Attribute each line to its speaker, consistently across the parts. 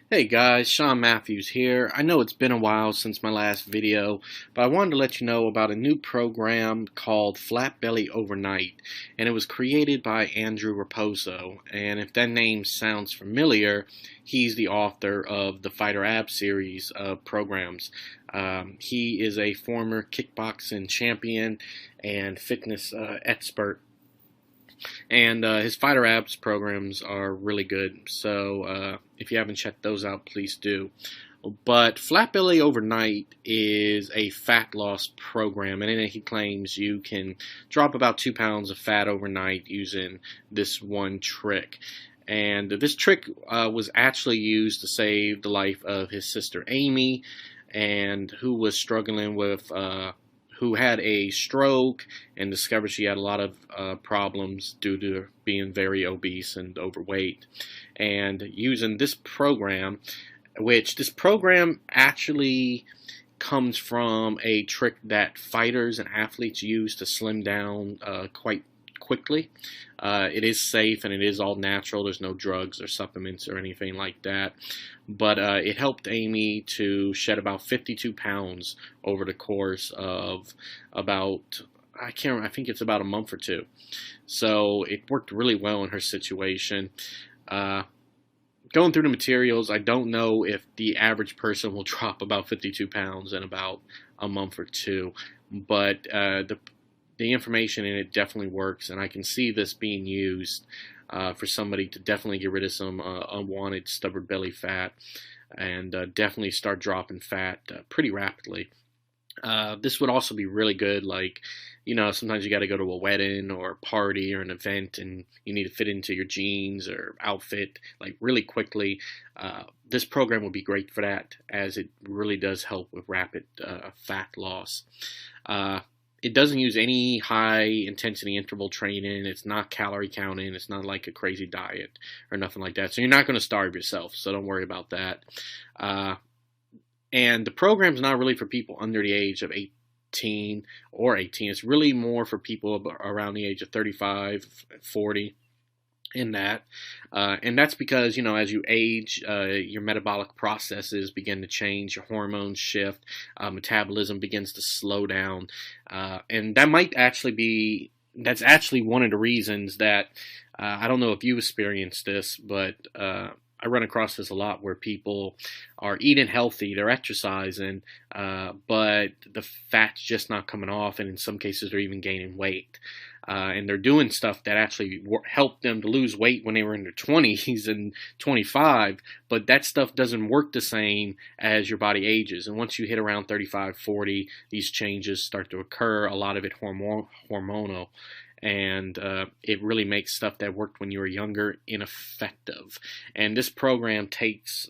Speaker 1: Hey guys, Sean Matthews here. I know it's been a while since my last video, but I wanted to let you know about a new program called Flat Belly Overnight, and it was created by Andrew Raposo. And if that name sounds familiar, he's the author of the Fighter Ab series of programs. He is a former kickboxing champion and fitness expert, and his Fighter Abs programs are really good. So if you haven't checked those out, please do. But Flat Belly Overnight is a fat loss program, and in it he claims you can drop about 2 pounds of fat overnight using this one trick. And this trick was actually used to save the life of his sister Amy, and who was struggling with who had a stroke and discovered she had a lot of problems due to being very obese and overweight. And using this program, which this program actually comes from a trick that fighters and athletes use to slim down quite quickly. It is safe and it is all natural. There's no drugs or supplements or anything like that. But it helped Amy to shed about 52 pounds over the course of about, I can't remember, I think it's about a month or two. So it worked really well in her situation. Going through the materials, I don't know if the average person will drop about 52 pounds in about a month or two, but the information in it definitely works, and I can see this being used for somebody to definitely get rid of some unwanted stubborn belly fat, and definitely start dropping fat pretty rapidly. This would also be really good, like, sometimes you got to go to a wedding or a party or an event and you need to fit into your jeans or outfit like really quickly. This program would be great for that, as it really does help with rapid fat loss. It doesn't use any high intensity interval training. It's not calorie counting. It's not like a crazy diet or nothing like that. So you're not going to starve yourself. So don't worry about that. And the program's not really for people under the age of 18 or 18. It's really more for people around the age of 35, 40. In that, and that's because, as you age, your metabolic processes begin to change, your hormones shift, metabolism begins to slow down, and that's actually one of the reasons that I don't know if you experienced this, but I run across this a lot, where people are eating healthy, they're exercising, but the fat's just not coming off, and in some cases they're even gaining weight. And they're doing stuff that actually helped them to lose weight when they were in their 20s and 25, but that stuff doesn't work the same as your body ages. And once you hit around 35, 40, these changes start to occur, a lot of it hormonal. And it really makes stuff that worked when you were younger ineffective. And this program takes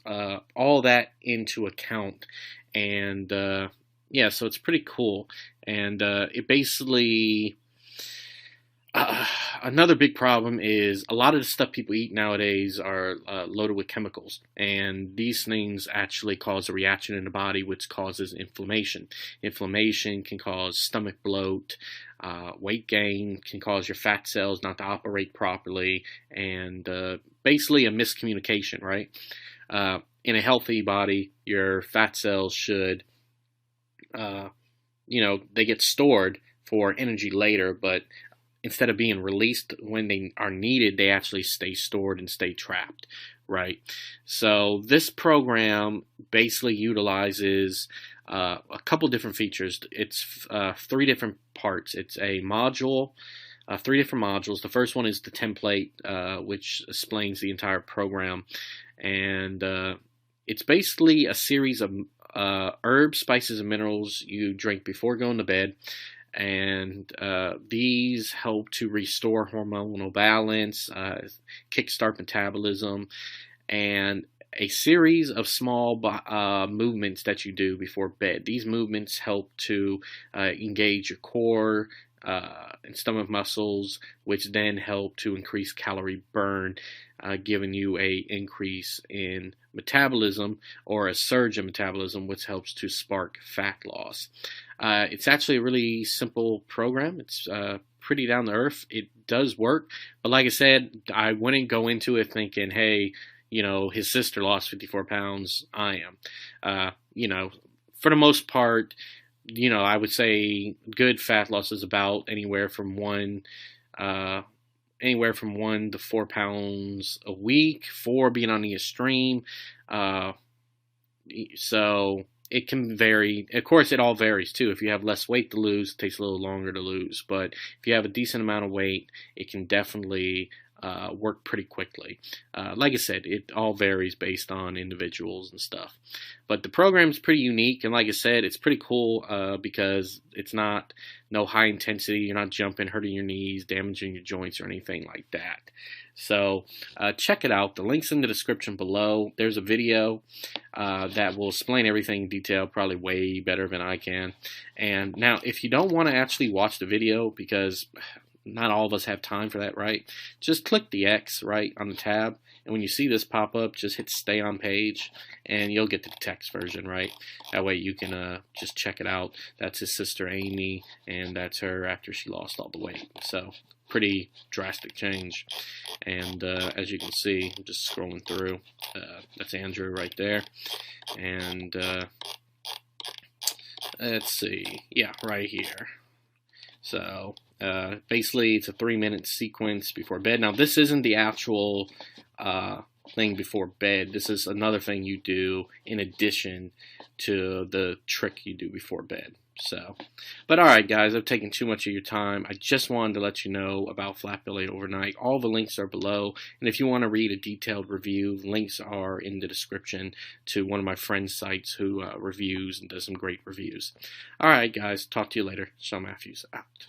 Speaker 1: all that into account. And yeah, so it's pretty cool. And it basically... another big problem is a lot of the stuff people eat nowadays are loaded with chemicals, and these things actually cause a reaction in the body which causes inflammation. Inflammation can cause stomach bloat, weight gain, can cause your fat cells not to operate properly, and basically a miscommunication, right? In a healthy body, your fat cells should, they get stored for energy later, but instead of being released when they are needed, they actually stay stored and stay trapped, right? So this program basically utilizes a couple different features. It's three different parts. It's a module, three different modules. The first one is the template, which explains the entire program. And it's basically a series of herbs, spices, and minerals you drink before going to bed. And these help to restore hormonal balance, kickstart metabolism, and a series of small movements that you do before bed. These movements help to engage your core and stomach muscles, which then help to increase calorie burn, giving you a increase in metabolism, or a surge in metabolism, which helps to spark fat loss. It's actually a really simple program. It's pretty down to earth. It does work, but like I said, I wouldn't go into it thinking, hey, his sister lost 54 pounds, I am. For the most part, I would say good fat loss is about anywhere from 1 to 4 pounds a week, 4 being on the extreme. So it can vary. Of course, it all varies too. If you have less weight to lose, it takes a little longer to lose. But if you have a decent amount of weight, it can definitely work pretty quickly. Like I said, it all varies based on individuals and stuff. But the program is pretty unique, and like I said, it's pretty cool because it's no high intensity. You're not jumping, hurting your knees, damaging your joints, or anything like that. So check it out. The link's in the description below. There's a video that will explain everything in detail, probably way better than I can. And now, if you don't want to actually watch the video, because not all of us have time for that, right? Just click the X, right, on the tab, and when you see this pop up, just hit stay on page, and you'll get the text version, right? That way you can just check it out. That's his sister Amy, and that's her after she lost all the weight. So pretty drastic change. And as you can see, I'm just scrolling through. That's Andrew right there, and let's see, yeah, right here. So basically, it's a 3-minute sequence before bed. Now, this isn't the actual thing before bed. This is another thing you do in addition to the trick you do before bed. So, but all right, guys, I've taken too much of your time. I just wanted to let you know about Flat Belly Overnight. All the links are below, and if you want to read a detailed review, links are in the description to one of my friends' sites who reviews and does some great reviews. All right, guys, talk to you later. Sean Matthews out.